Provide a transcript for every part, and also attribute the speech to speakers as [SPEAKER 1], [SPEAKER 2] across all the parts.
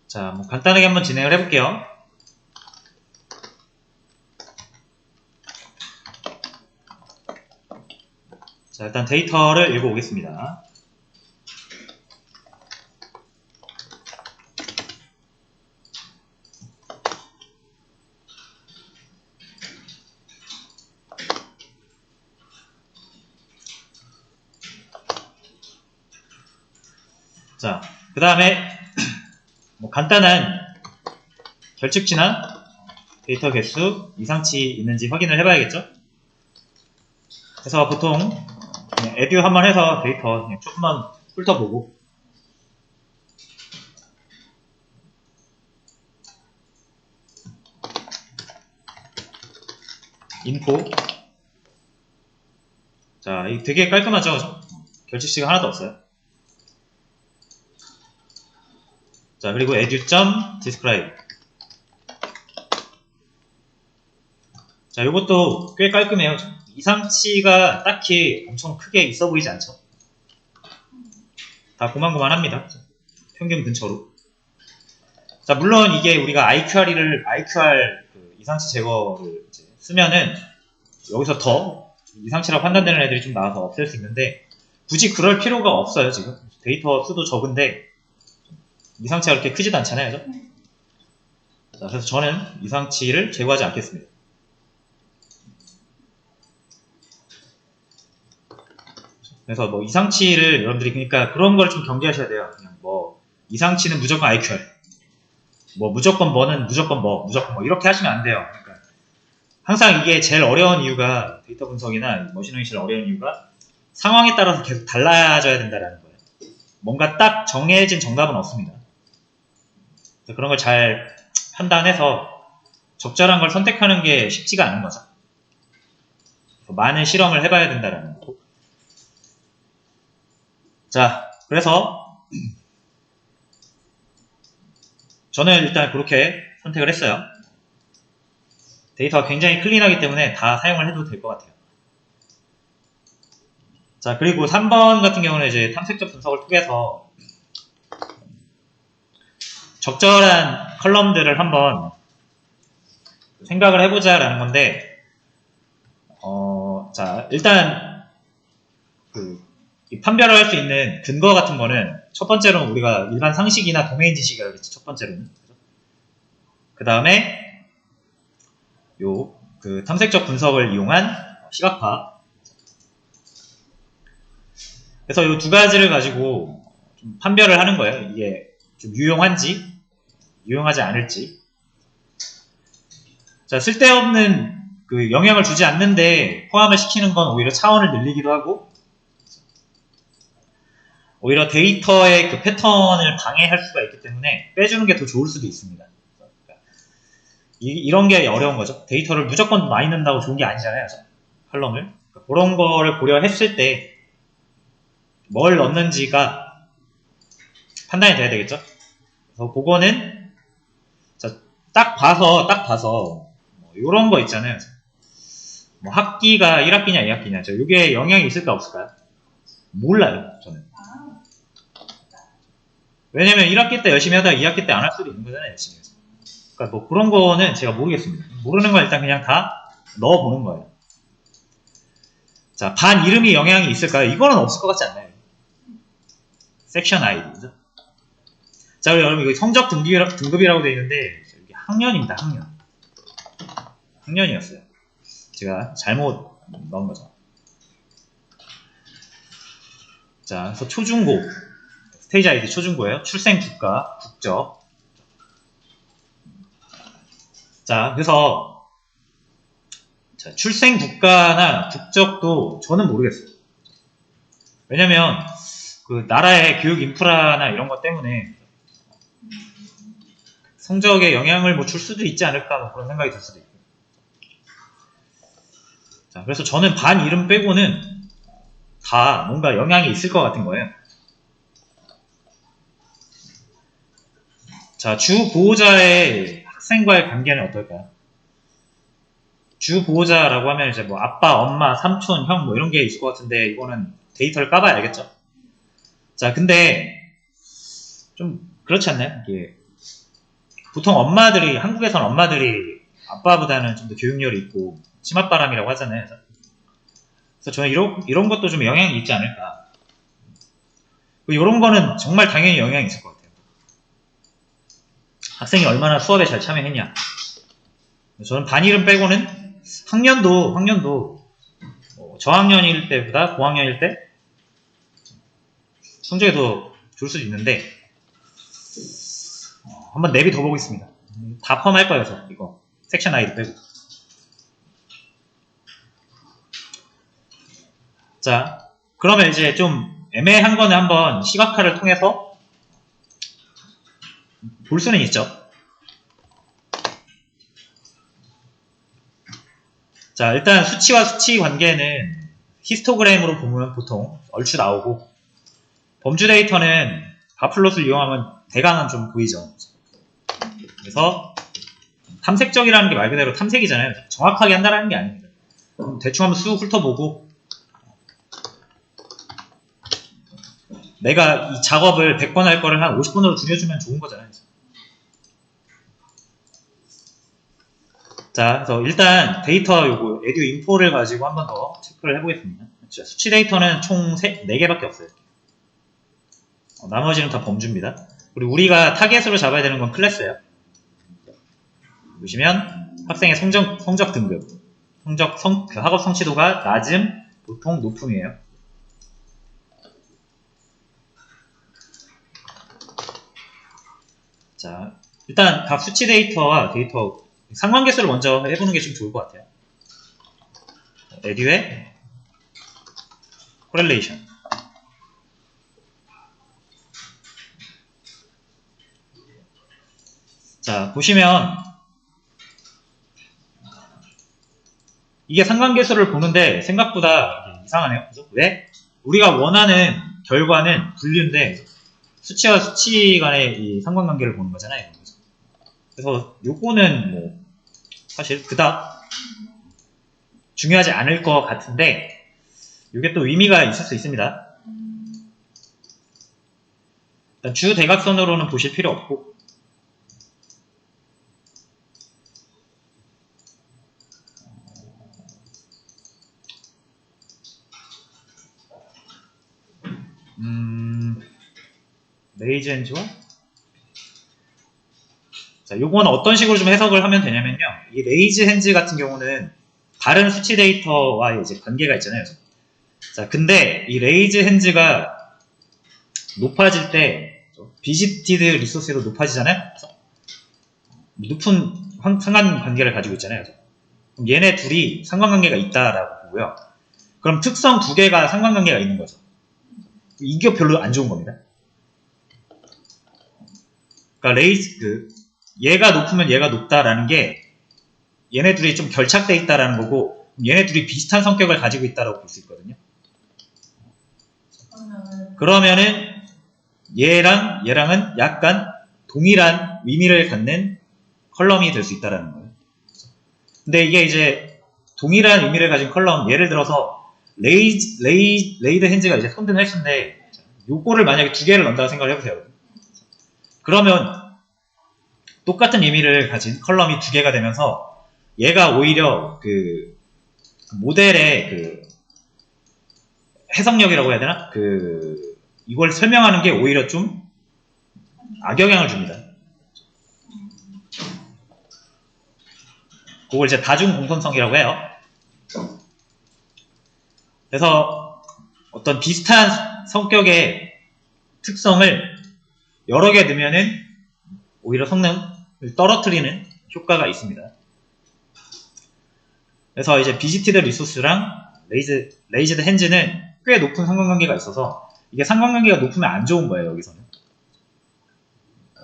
[SPEAKER 1] 자, 뭐 간단하게 한번 진행을 해볼게요. 자, 일단 데이터를 읽어오겠습니다. 자, 그 다음에 뭐 간단한 결측치나 데이터 개수, 이상치 있는지 확인을 해봐야겠죠? 그래서 보통 그냥 에듀 한번 해서 데이터 그냥 조금만 훑어보고 인포. 자, 이 되게 깔끔하죠? 그죠? 결측치가 하나도 없어요. 자, 그리고 edu.describe. 자, 요것도 꽤 깔끔해요. 이상치가 딱히 엄청 크게 있어 보이지 않죠? 다 고만고만합니다. 평균 근처로. 자, 물론 이게 우리가 IQR 그 이상치 제거를 이제 쓰면은 여기서 더 이상치라고 판단되는 애들이 좀 나와서 없앨 수 있는데 굳이 그럴 필요가 없어요. 지금 데이터 수도 적은데 이상치가 그렇게 크지도 않잖아요. 그죠? 자, 그래서 저는 이상치를 제거하지 않겠습니다. 그래서 뭐 이상치를 여러분들이 그러니까 그런 걸 좀 경계하셔야 돼요. 그냥 뭐 이상치는 무조건 IQR, 뭐 무조건 뭐는 무조건 뭐 이렇게 하시면 안 돼요. 그러니까 항상 이게 제일 어려운 이유가 데이터 분석이나 머신러닝이 제일 어려운 이유가 상황에 따라서 계속 달라져야 된다는 거예요. 뭔가 딱 정해진 정답은 없습니다. 그런 걸 잘 판단해서 적절한 걸 선택하는 게 쉽지가 않은 거죠. 많은 실험을 해봐야 된다는 거. 자, 그래서 저는 일단 그렇게 선택을 했어요. 데이터가 굉장히 클린하기 때문에 다 사용을 해도 될 것 같아요. 자, 그리고 3번 같은 경우는 이제 탐색적 분석을 통해서 적절한 컬럼들을 한번 생각을 해보자라는 건데, 자, 일단 판별을 할 수 있는 근거 같은 거는 첫 번째로는 우리가 일반 상식이나 도메인 지식이라고 했죠. 첫 번째로는. 그 다음에 그 탐색적 분석을 이용한 시각화. 그래서 이 두 가지를 가지고 좀 판별을 하는 거예요. 이게 좀 유용한지, 유용하지 않을지. 자, 쓸데없는 그 영향을 주지 않는데 포함을 시키는 건 오히려 차원을 늘리기도 하고, 오히려 데이터의 그 패턴을 방해할 수가 있기 때문에 빼주는 게 더 좋을 수도 있습니다. 이런 게 어려운 거죠. 데이터를 무조건 많이 넣는다고 좋은 게 아니잖아요. 컬럼을. 그런 거를 고려했을 때 뭘 넣는지가 판단이 돼야 되겠죠. 그래서 그거는 딱 봐서 뭐 이런 거 있잖아요. 뭐 학기가 1학기냐 2학기냐 이게 영향이 있을까 없을까요? 몰라요. 저는. 왜냐면 1학기 때 열심히 하다가 2학기 때 안 할 수도 있는 거잖아요. 열심히 해서. 그러니까 뭐 그런 거는 제가 모르겠습니다. 모르는 건 일단 그냥 다 넣어보는 거예요. 자, 반 이름이 영향이 있을까요? 이거는 없을 것 같지 않나요? 섹션 아이디죠. 자, 여러분 이거 성적 등급이라고 되어 있는데 이게 학년입니다. 학년이었어요. 제가 잘못 넣은 거죠. 자, 그래서 초중고 스테이지 아이디 초중고예요. 출생 국가, 국적. 자, 그래서 자, 출생 국가나 국적도 저는 모르겠어요. 왜냐면 그 나라의 교육 인프라나 이런 것 때문에 성적에 영향을 뭐 줄 수도 있지 않을까 뭐 그런 생각이 들 수도 있고. 자, 그래서 저는 반 이름 빼고는 다 뭔가 영향이 있을 것 같은 거예요. 자, 주 보호자의 학생과의 관계는 어떨까요? 주 보호자라고 하면 이제 뭐 아빠, 엄마, 삼촌, 형 뭐 이런 게 있을 것 같은데 이거는 데이터를 까봐야 알겠죠? 자, 근데 좀 그렇지 않나요? 이게 보통 엄마들이, 한국에선 엄마들이 아빠보다는 좀 더 교육열이 있고 치맛바람이라고 하잖아요. 그래서 저는 이런 것도 좀 영향이 있지 않을까. 이런 거는 정말 당연히 영향이 있을 것 같아요. 학생이 얼마나 수업에 잘 참여했냐. 저는 반일은 빼고는 학년도 저학년일 때보다 고학년일 때 성적이 더 좋을 수도 있는데 한번 내비 더 보겠습니다. 다 포함할 거예요. 이거 섹션 아이디 빼고. 자, 그러면 이제 좀 애매한 거는 한번 시각화를 통해서 볼 수는 있죠. 자, 일단 수치와 수치 관계는 히스토그램으로 보면 보통 얼추 나오고, 범주 데이터는 바플롯을 이용하면 대강은 좀 보이죠. 그래서 탐색적이라는 게 말 그대로 탐색이잖아요. 정확하게 한다는 게 아닙니다. 대충 한번 쑥 훑어보고 내가 이 작업을 100번 할 거를 한 50번으로 줄여주면 좋은 거잖아요. 자, 그래서 일단 데이터 요거 에듀 인포를 가지고 한번 더 체크를 해보겠습니다. 자, 수치 데이터는 총 4개밖에 없어요. 나머지는 다 범주입니다. 그리고 우리가 타겟으로 잡아야 되는 건 클래스예요. 보시면 학생의 성적 등급, 그 학업 성취도가 낮음, 보통, 높음이에요. 자, 일단 각 수치 데이터와 데이터 상관계수를 먼저 해보는 게 좀 좋을 것 같아요. 에듀의 코렐레이션. 자, 보시면 이게 상관계수를 보는데 생각보다 이상하네요. 그죠? 왜? 우리가 원하는 결과는 분류인데 수치와 수치 간의 이 상관관계를 보는 거잖아요. 그래서 요거는 뭐 사실 그닥 중요하지 않을 것 같은데 이게 또 의미가 있을 수 있습니다. 일단 주 대각선으로는 보실 필요 없고 레이즈 핸즈와 자, 요거는 어떤 식으로 좀 해석을 하면 되냐면요. 이 레이즈 핸즈 같은 경우는 다른 수치 데이터와 이제 관계가 있잖아요. 자, 근데 이 레이즈 핸즈가 높아질 때 비지티드 리소스도 높아지잖아요. 높은 상관관계를 가지고 있잖아요. 그럼 얘네 둘이 상관관계가 있다라고 보고요. 그럼 특성 2개가 상관관계가 있는 거죠. 이게 별로 안 좋은 겁니다. 그러니까 얘가 높으면 얘가 높다라는 게 얘네 둘이 좀 결착돼 있다라는 거고 얘네 둘이 비슷한 성격을 가지고 있다라고 볼 수 있거든요. 그러면은 얘랑은 약간 동일한 의미를 갖는 컬럼이 될 수 있다라는 거예요. 근데 이게 이제 동일한 의미를 가진 컬럼, 예를 들어서 레이드 핸즈가 이제 손든 횟수인데 요거를 만약에 2개를 넣는다고 생각을 해보세요. 그러면 똑같은 의미를 가진 컬럼이 2개가 되면서 얘가 오히려 그 모델의 그 해석력이라고 해야 되나? 이걸 설명하는 게 오히려 좀 악영향을 줍니다. 그걸 이제 다중 공통성이라고 해요. 그래서 어떤 비슷한 성격의 특성을 여러 개 넣으면은 오히려 성능을 떨어뜨리는 효과가 있습니다. 그래서 이제 비지티드 리소스랑 레이즈드 핸즈는 꽤 높은 상관관계가 있어서 이게 상관관계가 높으면 안 좋은 거예요, 여기서는.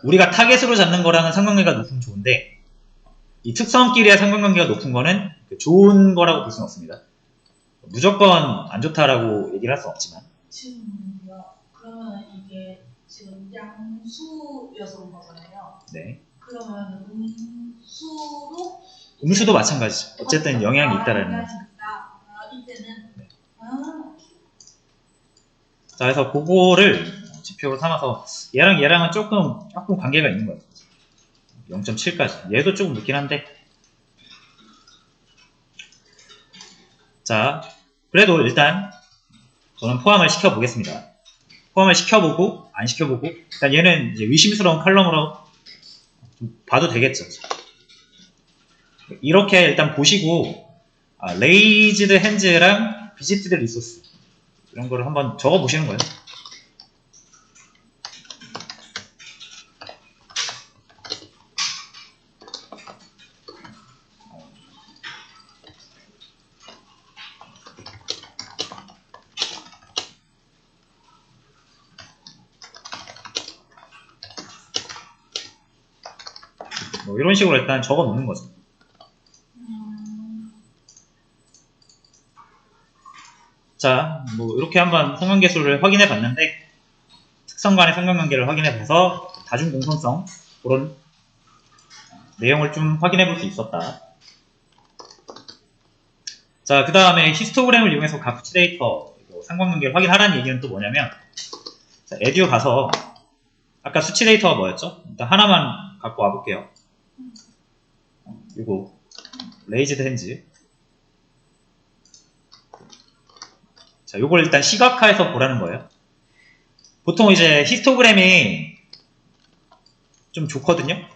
[SPEAKER 1] 우리가 타겟으로 잡는 거랑은 상관관계가 높으면 좋은데 이 특성끼리의 상관관계가 높은 거는 좋은 거라고 볼 수는 없습니다. 무조건 안 좋다라고 얘기를 할 수 없지만.
[SPEAKER 2] 질문이요. 그러면 이게 지금 양수여서 온 거잖아요.
[SPEAKER 1] 네.
[SPEAKER 2] 그러면
[SPEAKER 1] 음수도 마찬가지죠. 어쨌든 영향이 있다라는 거죠.
[SPEAKER 2] 이때는
[SPEAKER 1] 네. 자, 그래서 그거를 지표로 삼아서 얘랑은 조금 관계가 있는 거예요. 0.7까지. 얘도 조금 늦긴 한데. 자, 그래도 일단 저는 포함을 시켜보겠습니다. 포함을 시켜보고 안 시켜보고 일단 얘는 이제 의심스러운 칼럼으로 좀 봐도 되겠죠. 이렇게 일단 보시고 레이즈드 핸즈랑 비지티드 리소스 이런 거를 한번 적어 보시는 거예요. 뭐 이런 식으로 일단 적어 놓는 거죠. 자, 뭐 이렇게 한번 상관계수를 확인해 봤는데 특성 간의 상관관계를 확인해 봐서 다중 공통성 그런 내용을 좀 확인해 볼 수 있었다. 자, 그 다음에 히스토그램을 이용해서 가프치 데이터 상관관계를 확인하라는 얘기는 또 뭐냐면 자, 에듀 가서 아까 수치 데이터가 뭐였죠? 일단 하나만 갖고 와볼게요. 요거 레이즈드 핸즈. 자, 요걸 일단 시각화해서 보라는 거예요. 보통 이제 히스토그램이 좀 좋거든요.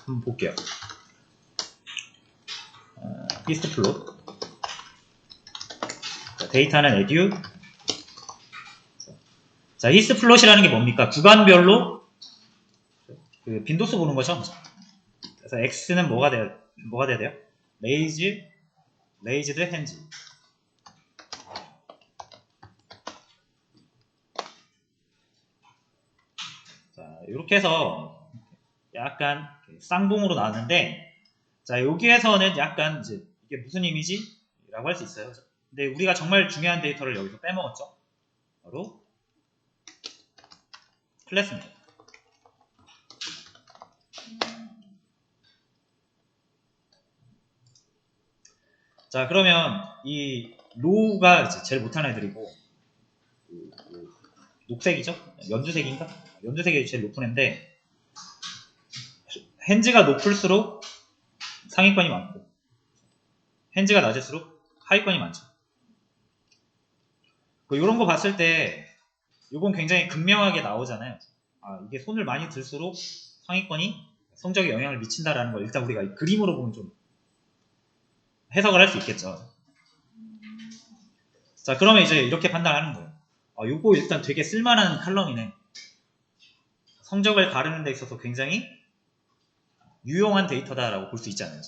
[SPEAKER 1] 한번 볼게요. 히스트 플롯. 자, 데이터는 에듀. 자, 히스트 플롯이라는 게 뭡니까? 구간별로 그 빈도수 보는 거죠. 그래서 x는 뭐가 돼야 돼요? 레이즈드 핸즈. 자, 이렇게 해서 약간 쌍봉으로 나왔는데, 자, 여기에서는 약간 이제 이게 무슨 의미지? 라고 할 수 있어요. 근데 우리가 정말 중요한 데이터를 여기서 빼먹었죠. 바로 클래스입니다. 자, 그러면 이 로우가 이제 제일 못하는 애들이고 녹색이죠? 연두색인가? 연두색이 제일 높은 애인데 핸즈가 높을수록 상위권이 많고 핸즈가 낮을수록 하위권이 많죠. 이런 거 봤을 때 이건 굉장히 극명하게 나오잖아요. 이게 손을 많이 들수록 상위권이 성적에 영향을 미친다라는 걸 일단 우리가 이 그림으로 보면 좀 해석을 할 수 있겠죠. 자, 그러면 이제 이렇게 판단하는 거예요. 요거 일단 되게 쓸만한 칼럼이네. 성적을 가르는 데 있어서 굉장히 유용한 데이터다라고 볼 수 있잖아요.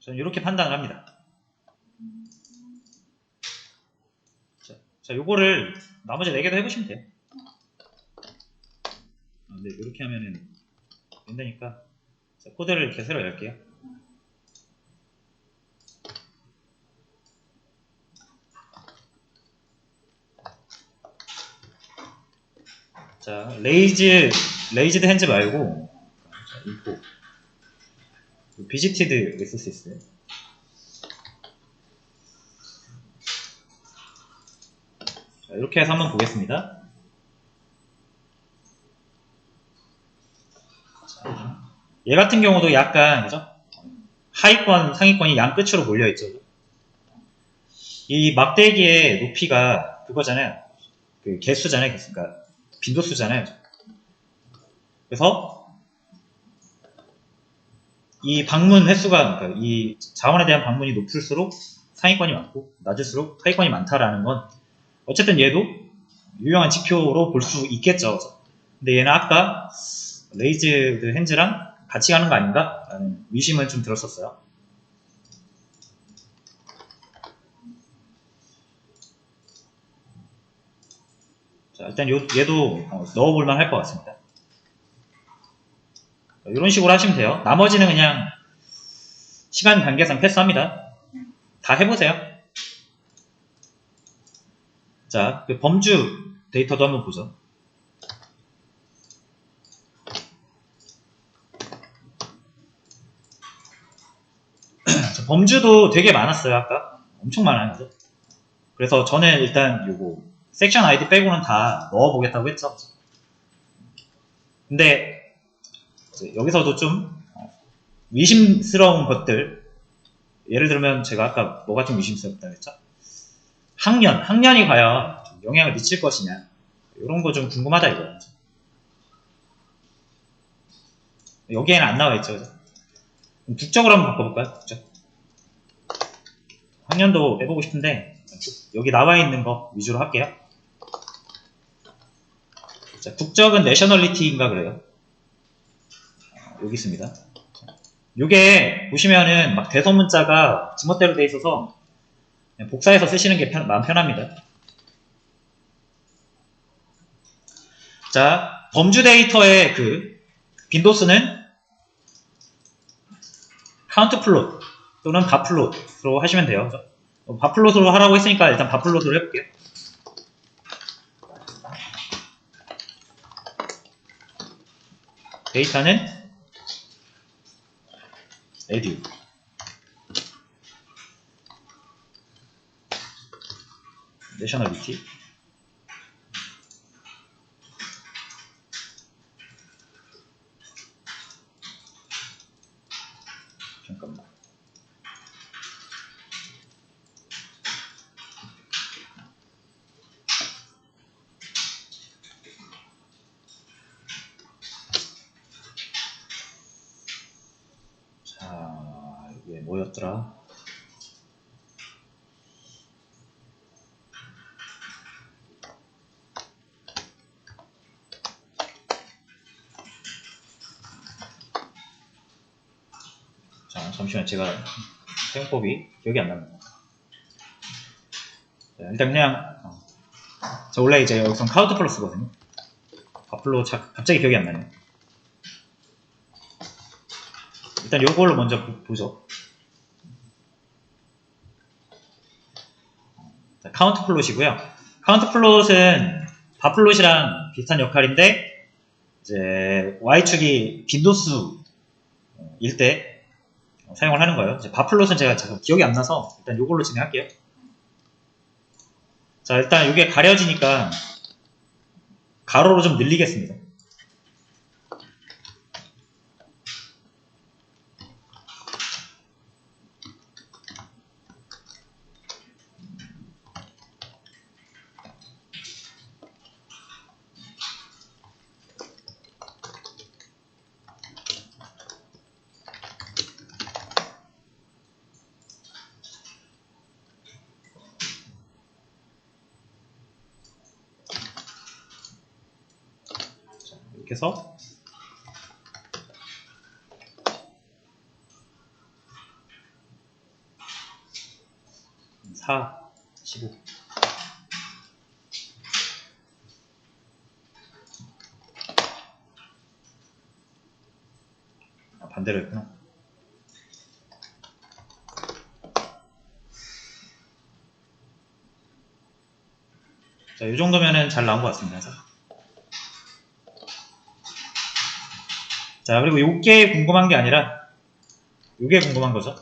[SPEAKER 1] 저는 이렇게 판단을 합니다. 자, 요거를 나머지 4개도 해보시면 돼요. 네, 이렇게 하면은 된다니까. 자, 코드를 이렇게 새로 열게요. 자, 레이즈드 핸즈 말고, 인포. 비지티드 리소시스. 자, 이렇게 해서 한번 보겠습니다. 자, 얘 같은 경우도 약간, 그죠? 하위권, 상위권이 양 끝으로 몰려있죠. 이 막대기의 높이가 그거잖아요. 그 개수잖아요. 그러니까 빈도수잖아요. 그래서 이 방문 횟수가, 그러니까 이 자원에 대한 방문이 높을수록 상위권이 많고 낮을수록 하위권이 많다라는 건 어쨌든 얘도 유용한 지표로 볼 수 있겠죠. 근데 얘는 아까 레이즈드 핸즈랑 같이 가는 거 아닌가? 라는 의심을 좀 들었었어요. 자, 일단 얘도 넣어볼만 할 것 같습니다. 이런 식으로 하시면 돼요. 나머지는 그냥 시간 관계상 패스합니다. 다 해보세요. 자, 그 범주 데이터도 한번 보죠. 범주도 되게 많았어요. 아까 엄청 많아요. 그죠? 그래서 저는 일단 요거 섹션 아이디 빼고는 다 넣어보겠다고 했죠. 근데 이제 여기서도 좀 의심스러운 것들, 예를 들면 제가 아까 뭐가 좀 의심스럽다고 했죠? 학년이 과연 영향을 미칠 것이냐, 이런 거 좀 궁금하다 이거예요. 여기에는 안 나와 있죠. 그죠? 국적으로 한번 바꿔볼까요? 국적. 학년도 빼보고 싶은데 여기 나와 있는 거 위주로 할게요. 자, 국적은 내셔널리티인가 그래요. 여기 있습니다. 요게 보시면은 막 대소문자가 지멋대로 돼 있어서 그냥 복사해서 쓰시는 게 마음 편합니다. 자, 범주 데이터의 그 빈도수는 카운트 플롯 또는 바플롯으로 하시면 돼요. 바플롯으로 하라고 했으니까 일단 바플롯으로 해볼게요. 데이터는 edu nationality 잠깐만. 자, 이게 뭐였더라? 자, 잠시만, 제가 사용법이 기억이 안 납니다. 자, 일단 그냥 저 원래 이제 여기선 카운트 플러스거든요. 바플로 갑자기 기억이 안 나네. 일단 요걸로 먼저 보죠. 자, 카운트 플롯이고요. 카운트 플롯은 바플롯이랑 비슷한 역할인데 이제 y축이 빈도수일 때 사용을 하는 거예요. 이제 바플롯은 제가 잠깐 기억이 안 나서 일단 요걸로 진행할게요. 자, 일단 이게 가려지니까 가로로 좀 늘리겠습니다. 이렇게 해서 4, 15 반대로 했구나. 자, 이 정도면은 잘 나온 것 같습니다. 자, 그리고 요게 궁금한 게 아니라 요게 궁금한 거죠.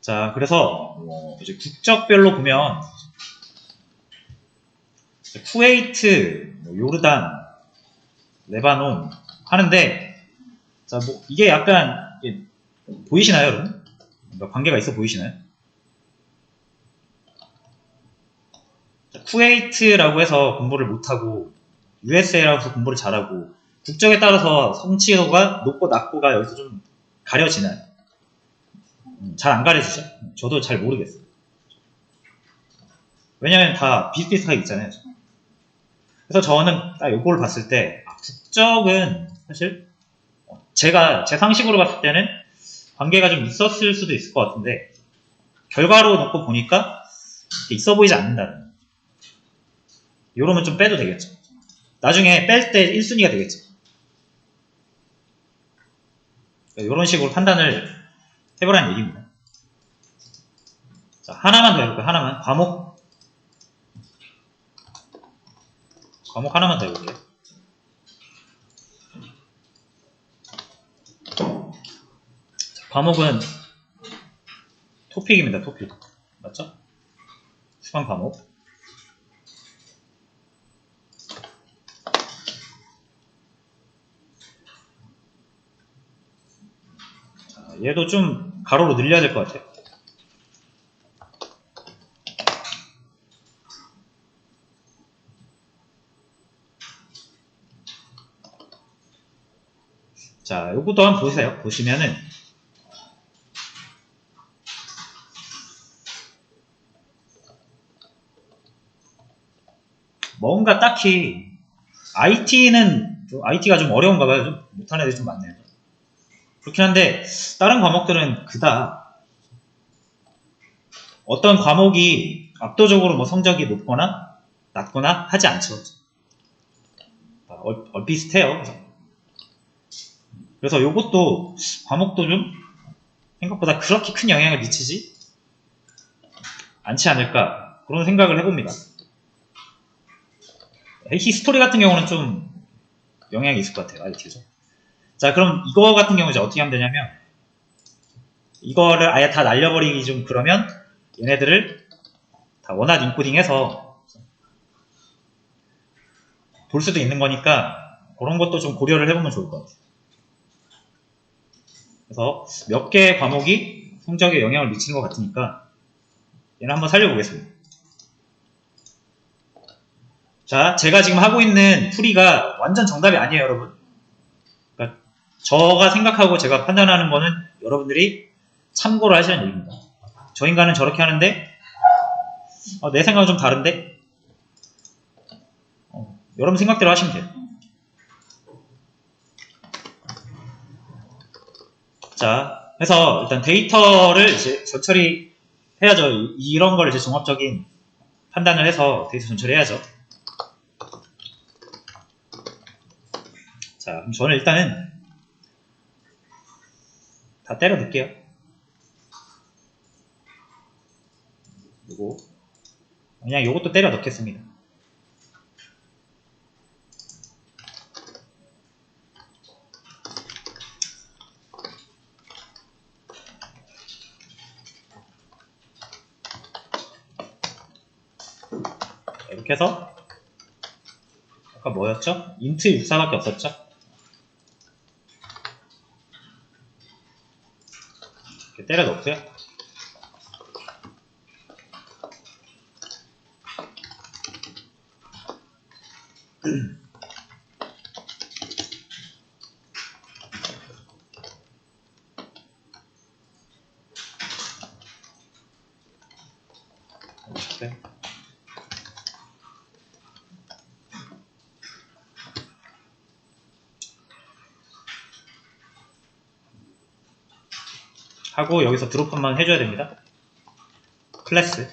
[SPEAKER 1] 자, 그래서 이제 국적별로 보면 쿠웨이트, 요르단, 레바논 하는데, 자, 뭐 이게 약간 보이시나요, 여러분? 뭔가 관계가 있어 보이시나요? 자, 쿠웨이트라고 해서 공부를 못하고 USA라고 해서 공부를 잘하고 국적에 따라서 성취도가 높고 낮고가 여기서 좀 가려지나요? 잘 안 가려지죠? 저도 잘 모르겠어요. 왜냐면 다 비슷비슷하게 있잖아요. 그래서 저는 딱 이걸 봤을 때 국적은 사실 제 상식으로 봤을 때는 관계가 좀 있었을 수도 있을 것 같은데 결과로 놓고 보니까 있어 보이지 않는다는. 이러면 좀 빼도 되겠죠. 나중에 뺄 때 1순위가 되겠죠. 이런 식으로 판단을 해보라는 얘기입니다. 자, 하나만 더 해볼까요? 하나만. 과목. 과목 하나만 더 해볼게요. 자, 과목은 토픽입니다. 토픽. 맞죠? 수강 과목. 자, 얘도 좀 가로로 늘려야 될 것 같아요. 자, 요것도 한번 보세요. 보시면은 뭔가 딱히 IT가 좀 어려운가 봐요. 좀 못하는 애들이 좀 많네요. 그렇긴 한데 다른 과목들은 그다 어떤 과목이 압도적으로 뭐 성적이 높거나 낮거나 하지 않죠. 비슷해요. 그래서 요것도 과목도 좀 생각보다 그렇게 큰 영향을 미치지 않지 않을까 그런 생각을 해봅니다. 히스토리 같은 경우는 좀 영향이 있을 것 같아요. IT에서. 자, 그럼 이거 같은 경우 이제 어떻게 하면 되냐면 이거를 아예 다 날려버리기 좀 그러면 얘네들을 다 원활 인코딩해서 볼 수도 있는 거니까 그런 것도 좀 고려를 해보면 좋을 것 같아요. 그래서 몇 개의 과목이 성적에 영향을 미치는 것 같으니까 얘를 한번 살려보겠습니다. 자, 제가 지금 하고 있는 풀이가 완전 정답이 아니에요, 여러분. 그러니까 저가 생각하고 제가 판단하는 거는 여러분들이 참고를 하시는 얘기입니다. 저 인간은 저렇게 하는데 내 생각은 좀 다른데 여러분 생각대로 하시면 돼요. 자, 그래서 일단 데이터를 이제 전처리 해야죠. 이런 걸 이제 종합적인 판단을 해서 데이터 전처리해야죠. 자, 그럼 저는 일단은 다 때려 넣을게요. 그리고 그냥 요것도 때려 넣겠습니다. 이렇게 해서 아까 뭐였죠? 인트 64밖에 없었죠? 이렇게 때려 넣고요. 이렇게. 하고 여기서 드롭한번 해줘야 됩니다. 클래스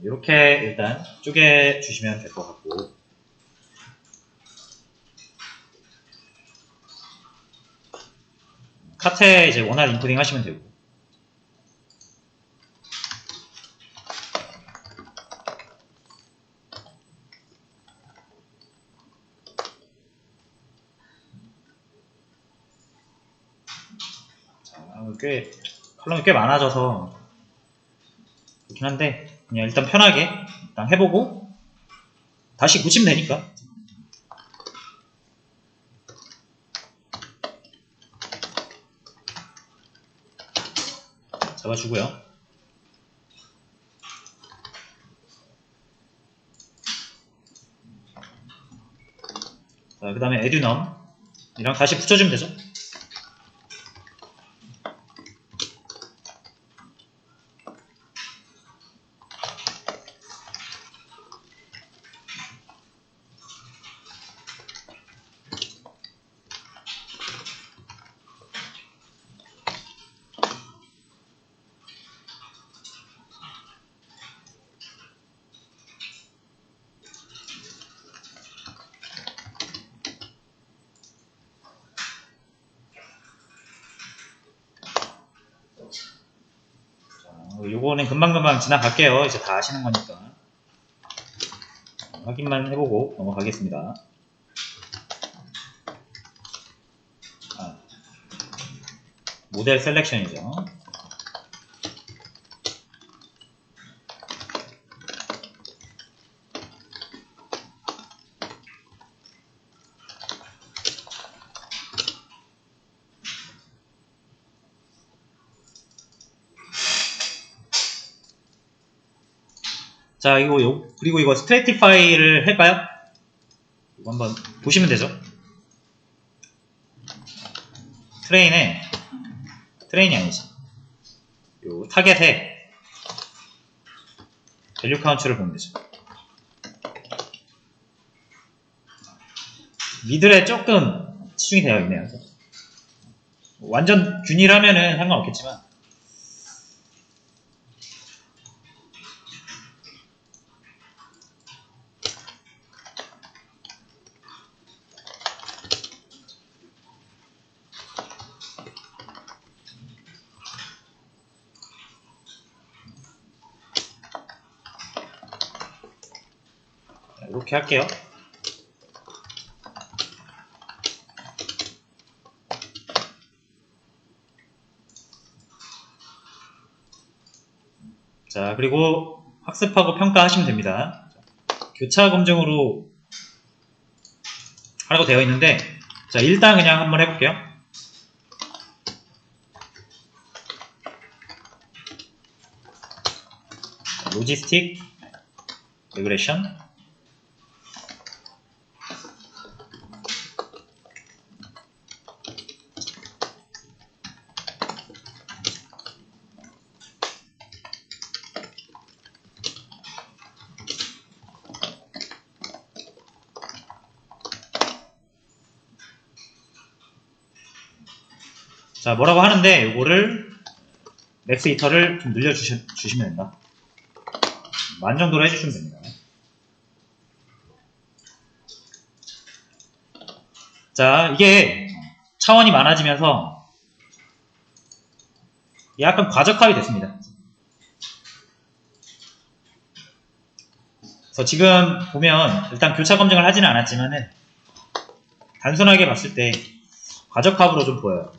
[SPEAKER 1] 이렇게 일단 쪼개 주시면 될 것 같고 카트에 이제 원활 인코딩 하시면 되고 컬럼이 꽤 많아져서 그렇긴 한데 그냥 일단 편하게 일단 해보고 다시 고치면 되니까 잡아주고요. 자, 그 다음에 에듀넘 이랑 다시 붙여주면 되죠. 요거는 금방금방 지나갈게요. 이제 다 아시는 거니까. 확인만 해보고 넘어가겠습니다. 모델 셀렉션이죠. 자, 그리고 이거 스트레이티파이를 할까요? 이거 한번 보시면 되죠. 트레인이 아니지. 요 타겟에 밸류 카운트를 보면 되죠. 미들에 조금 치중이 되어 있네요. 완전 균일하면은 상관없겠지만, 이렇게 할게요. 자, 그리고 학습하고 평가하시면 됩니다. 교차 검증으로 하라고 되어 있는데, 자, 일단 그냥 한번 해볼게요. 로지스틱 레그레션. 자, 뭐라고 하는데 이거를 맥스 히터를 좀 늘려주시면 된다. 만 정도로 해주시면 됩니다. 자, 이게 차원이 많아지면서 약간 과적합이 됐습니다. 그래서 지금 보면 일단 교차 검증을 하지는 않았지만은 단순하게 봤을 때 과적합으로 좀 보여요.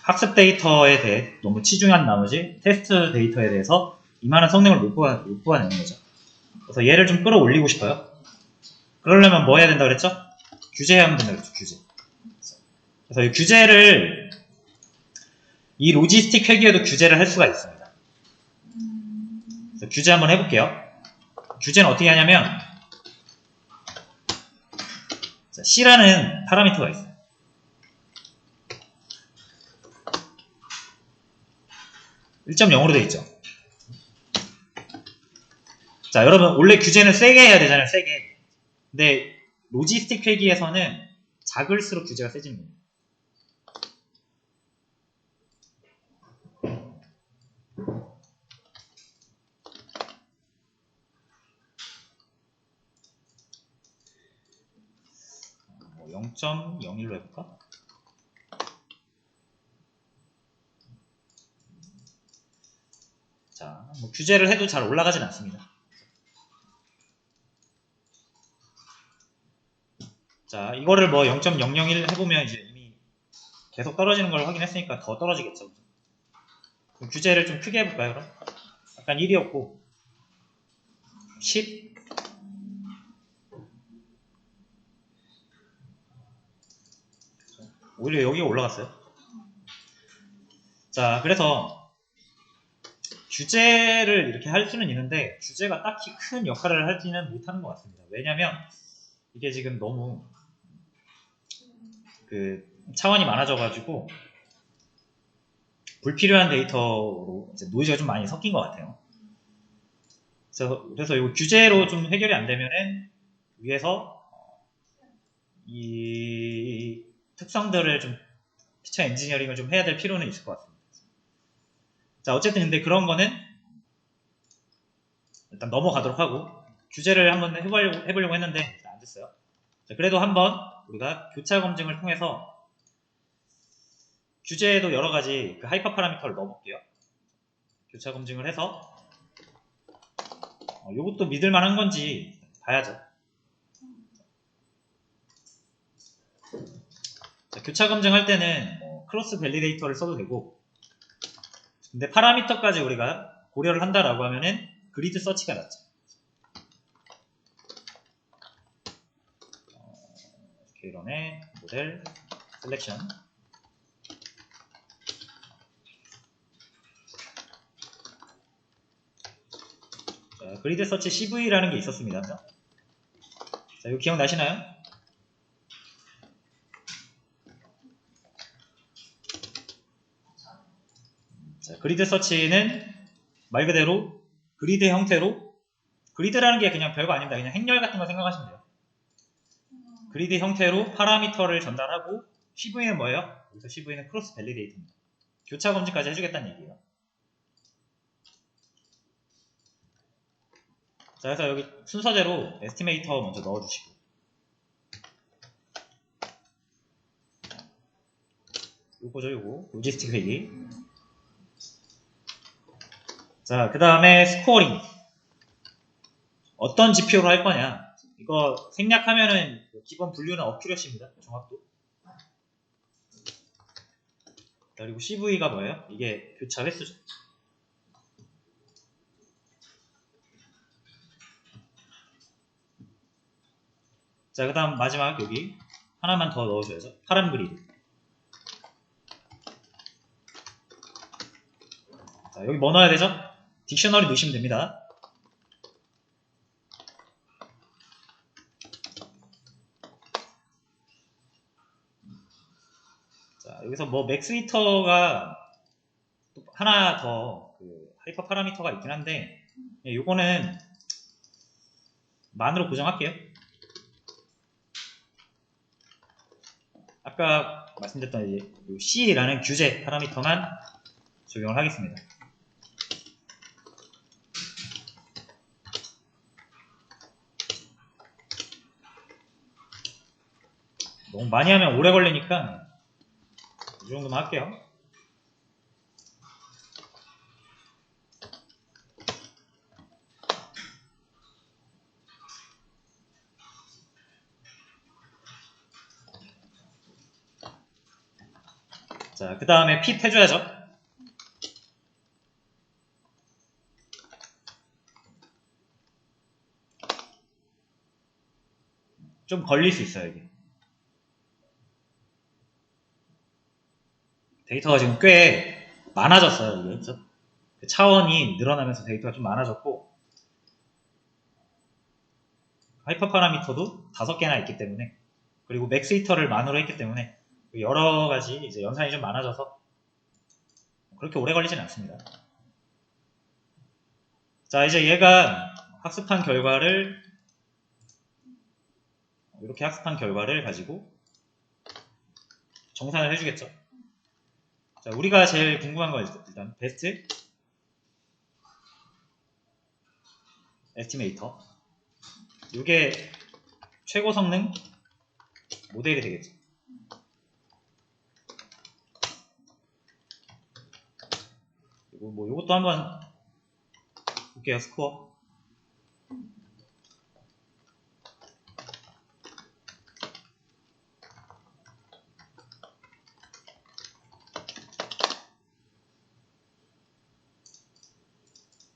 [SPEAKER 1] 학습 데이터에 대해 너무 치중한 나머지 테스트 데이터에 대해서 이만한 성능을 못 뽑아내는 거죠. 그래서 얘를 좀 끌어올리고 싶어요. 그러려면 뭐 해야 된다 그랬죠? 규제하면 된다 그랬죠, 규제. 그래서 이 규제를, 이 로지스틱 회계에도 규제를 할 수가 있습니다. 그래서 규제 한번 해볼게요. 규제는 어떻게 하냐면, C라는 파라미터가 있어요. (1.0)으로 되어 있죠. 자, 여러분 원래 규제는 세게 해야 되잖아요. 세게. 근데 로지스틱 회계에서는 작을수록 규제가 세지는 거예요. 뭐 0.01로 해볼까? 자, 뭐 규제를 해도 잘 올라가진 않습니다. 자, 이거를 뭐 0.001 해보면 이제 이미 계속 떨어지는 걸 확인했으니까 더 떨어지겠죠. 그럼 규제를 좀 크게 해볼까요, 그럼? 약간 1이었고 10. 오히려 여기가 올라갔어요. 자, 그래서 규제를 이렇게 할 수는 있는데 규제가 딱히 큰 역할을 하지는 못하는 것 같습니다. 왜냐면 이게 지금 너무 그 차원이 많아져가지고 불필요한 데이터로 이제 노이즈가 좀 많이 섞인 것 같아요. 그래서 이 규제로 좀 해결이 안 되면은 위에서 이 특성들을 좀 피처 엔지니어링을 좀 해야 될 필요는 있을 것 같습니다. 자, 어쨌든 근데 그런 거는 일단 넘어가도록 하고 규제를 한번 해보려고 했는데 안 됐어요. 자, 그래도 한번 우리가 교차 검증을 통해서 규제에도 여러 가지 그 하이퍼 파라미터를 넣어볼게요. 교차 검증을 해서 요것도 믿을 만한 건지 봐야죠. 자, 교차 검증할 때는 크로스 밸리데이터를 써도 되고, 근데 파라미터까지 우리가 고려를 한다라고 하면은 그리드 서치가 낫죠. 이런의 모델 셀렉션. 자, 그리드 서치 CV라는 게 있었습니다. 자, 이거 기억나시나요? 자, 그리드 서치는 말 그대로 그리드 형태로, 그리드라는 게 그냥 별거 아닙니다. 그냥 행렬 같은 거 생각하시면 돼요. 그리드 형태로 파라미터를 전달하고, CV는 뭐예요? 여기서 CV는 크로스 밸리데이터입니다. 교차 검증까지 해주겠다는 얘기예요. 자, 그래서 여기 순서대로 에스티메이터 먼저 넣어주시고, 요거죠, 요거. 로지스틱 회계. 자, 그 다음에 스코어링. 어떤 지표로 할 거냐. 이거 생략하면은 기본 분류는 어큐러시입니다. 정확도. 그리고 CV가 뭐예요? 이게 교차 횟수죠. 자, 그 다음 마지막 여기 하나만 더 넣어줘야죠. 파란 그리드. 자, 여기 뭐 넣어야 되죠? 딕셔너리 넣으시면 됩니다. 자, 여기서 뭐 맥스 히터가 또 하나 더 그 하이퍼 파라미터가 있긴 한데, 요거는 만으로 고정할게요. 아까 말씀드렸던 이제 C라는 규제 파라미터만 적용을 하겠습니다. 너무 많이 하면 오래 걸리니까 이 정도만 할게요. 자, 그 다음에 핏 해줘야죠. 좀 걸릴 수 있어요, 이게. 데이터가 지금 꽤 많아졌어요, 이게. 그렇죠? 그 차원이 늘어나면서 데이터가 좀 많아졌고, 하이퍼 파라미터도 5개나 있기 때문에, 그리고 맥스 히터를 만으로 했기 때문에 여러 가지 이제 연산이 좀 많아져서 그렇게 오래 걸리진 않습니다. 자, 이제 얘가 학습한 결과를 이렇게 학습한 결과를 가지고 정산을 해주겠죠. 자, 우리가 제일 궁금한 거 일단 베스트 에스티메이터. 이게 최고 성능 모델이 되겠죠. 그리고 뭐 이것도 한번 볼게요. 스코어.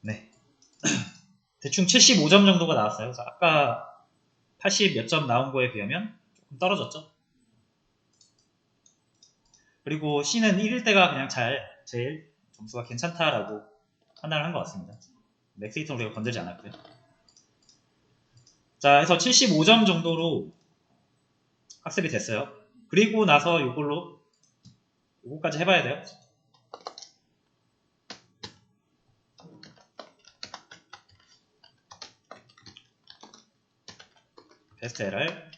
[SPEAKER 1] 네. 대충 75점 정도가 나왔어요. 그래서 아까 80 몇 점 나온 거에 비하면 조금 떨어졌죠. 그리고 C는 1일 때가 그냥 제일 점수가 괜찮다라고 판단을 한 것 같습니다. 맥스 히터는 우리가 건들지 않았고요. 자, 그래서 75점 정도로 학습이 됐어요. 그리고 나서 요거까지 해봐야 돼요. 베스트 LR.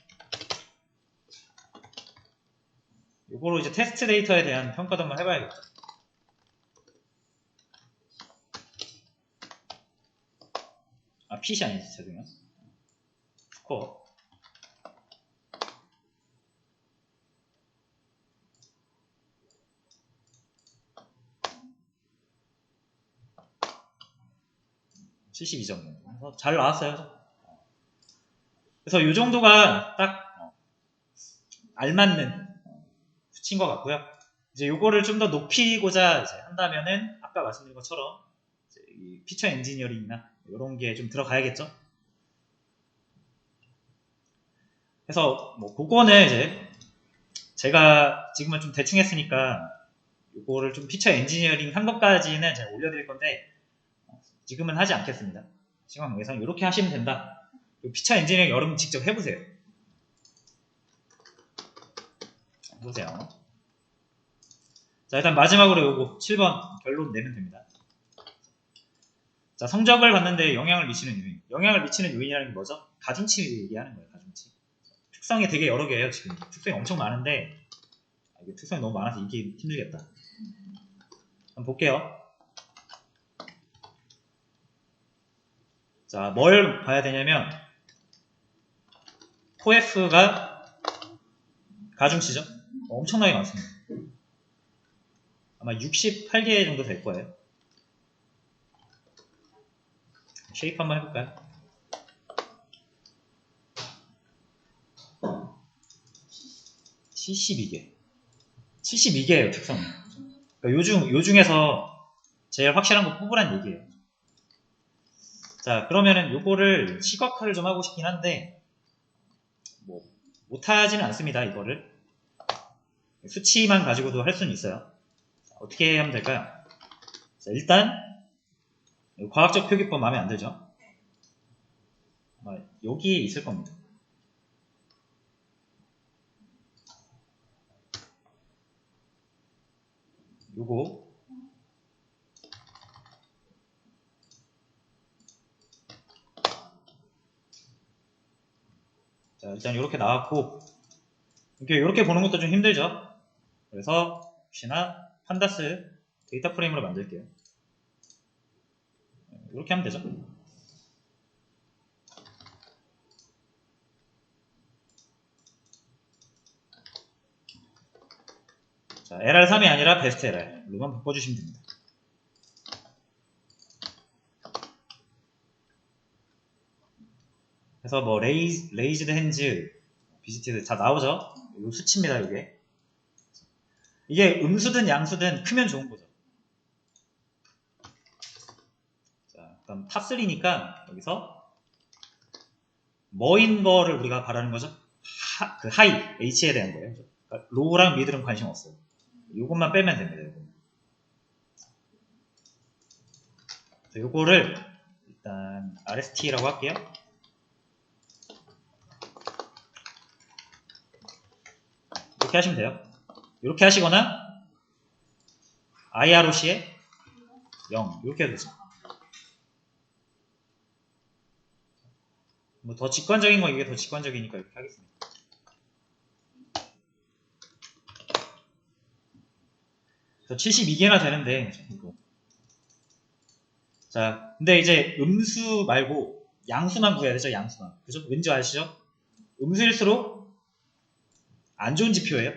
[SPEAKER 1] 요거로 이제 테스트 데이터에 대한 평가도 한번 해봐야겠죠. 아, 핏이 아니지, 죄송해요. 스코어. 72점 정도. 잘 나왔어요. 그래서 이 정도가 딱 알맞는 수치인 것 같고요. 이제 요거를 좀 더 높이고자 이제 한다면은 아까 말씀드린 것처럼 이제 이 피처 엔지니어링이나 이런 게 좀 들어가야겠죠. 그래서 뭐 그거는 이제 제가 지금은 좀 대충 했으니까 요거를 좀 피처 엔지니어링 한 것까지는 제가 올려드릴 건데 지금은 하지 않겠습니다. 시간 관계상 이렇게 하시면 된다. 피처 엔지니어링 여러분 직접 해보세요. 해보세요. 자, 일단 마지막으로 요거 7번 결론 내면 됩니다. 자, 성적을 봤는데 영향을 미치는 요인. 영향을 미치는 요인이라는 게 뭐죠? 가중치 얘기하는 거예요, 가중치. 특성이 되게 여러 개예요, 지금. 특성이 엄청 많은데, 이게 특성이 너무 많아서 이게 힘들겠다. 한번 볼게요. 자, 뭘 봐야 되냐면, 코F가 가중치죠? 엄청나게 많습니다. 아마 68개 정도 될 거예요. 쉐이프 한번 해볼까요? 72개. 72개예요, 특성이. 그러니까 요 중에서 제일 확실한 거 뽑으란 얘기예요. 자, 그러면은 요거를 시각화를 좀 하고 싶긴 한데, 뭐, 못하지는 않습니다, 이거를. 수치만 가지고도 할 수는 있어요. 자, 어떻게 하면 될까요? 자, 일단, 과학적 표기법 마음에 안 들죠? 여기에 있을 겁니다. 요거. 자, 일단 이렇게 나왔고, 이렇게 보는 것도 좀 힘들죠? 그래서, 혹시나, 판다스 데이터 프레임으로 만들게요. 이렇게 하면 되죠? 자, LR3이 아니라 베스트 LR로만 바꿔주시면 됩니다. 그래서 뭐 레이즈드 핸즈, 비지티드 다 나오죠? 이 수치입니다, 이게. 이게 음수든 양수든 크면 좋은 거죠. 자, 그럼 탑3니까 여기서 뭐인 거를 우리가 바라는 거죠? 그 하이, H에 대한 거예요. 그러니까 로우랑 미들은 관심 없어요. 이것만 빼면 됩니다. 요거를 일단 RST라고 할게요. 이렇게 하시면 돼요. 이렇게 하시거나 IROC에 0 이렇게 해도 되죠. 뭐 더 직관적인 건 이게 더 직관적이니까 이렇게 하겠습니다. 그래서 72개나 되는데 자, 근데 이제 음수 말고 양수만 구해야 되죠, 양수만. 그죠? 왠지 아시죠? 음수일수록 안 좋은 지표예요.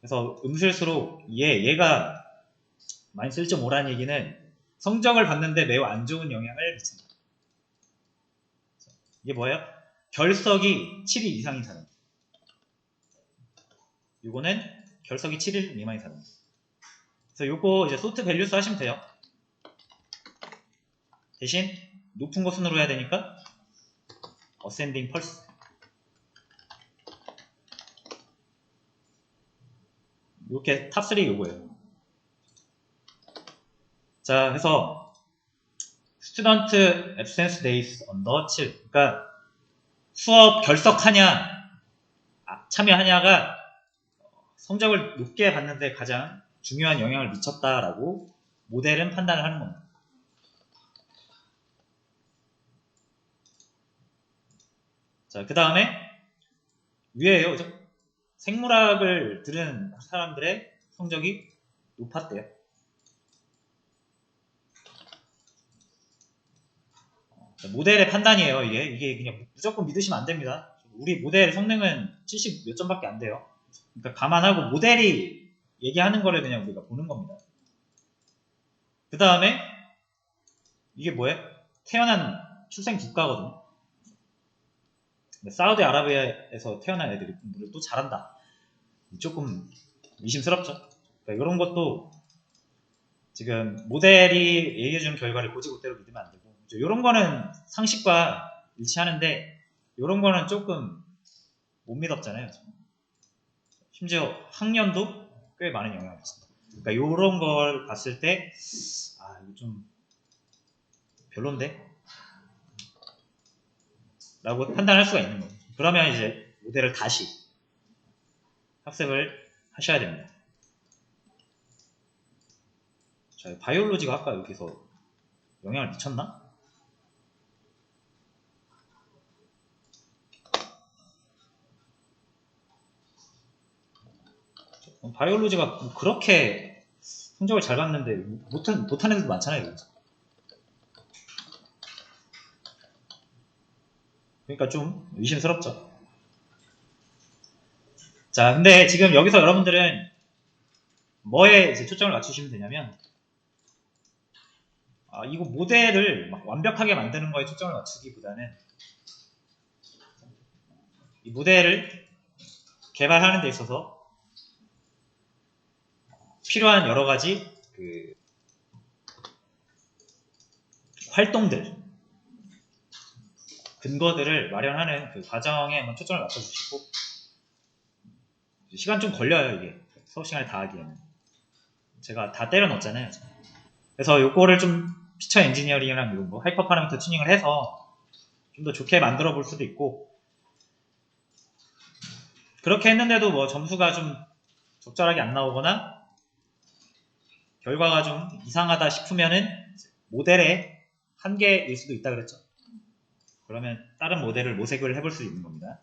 [SPEAKER 1] 그래서 음수일수록 얘가 마이너스 1.5라는 얘기는 성적을 받는데 매우 안 좋은 영향을 미친다. 이게 뭐예요? 결석이 7일 이상인 사람. 요거는 결석이 7일 미만인 사람. 그래서 요거 이제 소트 밸류스 하시면 돼요. 대신 높은 거 순으로 해야 되니까 어센딩 펄스. 이렇게 탑3 요거예요. 자, 그래서 스튜던트 앱센스 데이스 언더 7. 그러니까 수업 결석하냐 참여하냐가 성적을 높게 받는데 가장 중요한 영향을 미쳤다라고 모델은 판단을 하는 겁니다. 자, 그 다음에 위에요, 그죠? 생물학을 들은 사람들의 성적이 높았대요. 모델의 판단이에요, 이게 그냥 무조건 믿으시면 안 됩니다. 우리 모델 성능은 70 몇 점밖에 안 돼요. 그러니까 감안하고 모델이 얘기하는 거를 그냥 우리가 보는 겁니다. 그 다음에 이게 뭐예요? 태어난 출생 국가거든요. 사우디아라비아에서 태어난 애들이 공부를 또 잘한다. 조금 의심스럽죠. 그러니까 이런 것도 지금 모델이 얘기해주는 결과를 고지고대로 믿으면 안 되고, 이런 거는 상식과 일치하는데 이런 거는 조금 못 믿었잖아요. 심지어 학년도 꽤 많은 영향을 받습니다. 그러니까 이런 걸 봤을 때 이거 좀 별론데? 라고 판단할 수가 있는 거예요. 그러면 이제 모델을 다시 학습을 하셔야 됩니다. 자, 바이올로지가 아까 여기서 영향을 미쳤나? 바이올로지가 그렇게 성적을 잘 받는데 못한 애들도 많잖아요. 그러니까 좀 의심스럽죠. 자, 근데 지금 여기서 여러분들은 뭐에 이제 초점을 맞추시면 되냐면, 이거 모델을 막 완벽하게 만드는 거에 초점을 맞추기보다는 이 모델을 개발하는 데 있어서 필요한 여러 가지 그 활동들, 근거들을 마련하는 그 과정에 한번 초점을 맞춰주시고, 시간 좀 걸려요, 이게. 수업 시간에 다 하기에는. 제가 다 때려 넣었잖아요. 그래서 요거를 좀 피처 엔지니어링이랑 이런 거 하이퍼 파라미터 튜닝을 해서 좀 더 좋게 만들어 볼 수도 있고, 그렇게 했는데도 뭐 점수가 좀 적절하게 안 나오거나 결과가 좀 이상하다 싶으면은 모델의 한계일 수도 있다 그랬죠. 그러면 다른 모델을 모색을 해볼 수 있는 겁니다.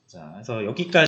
[SPEAKER 1] 자, 그래서 여기까지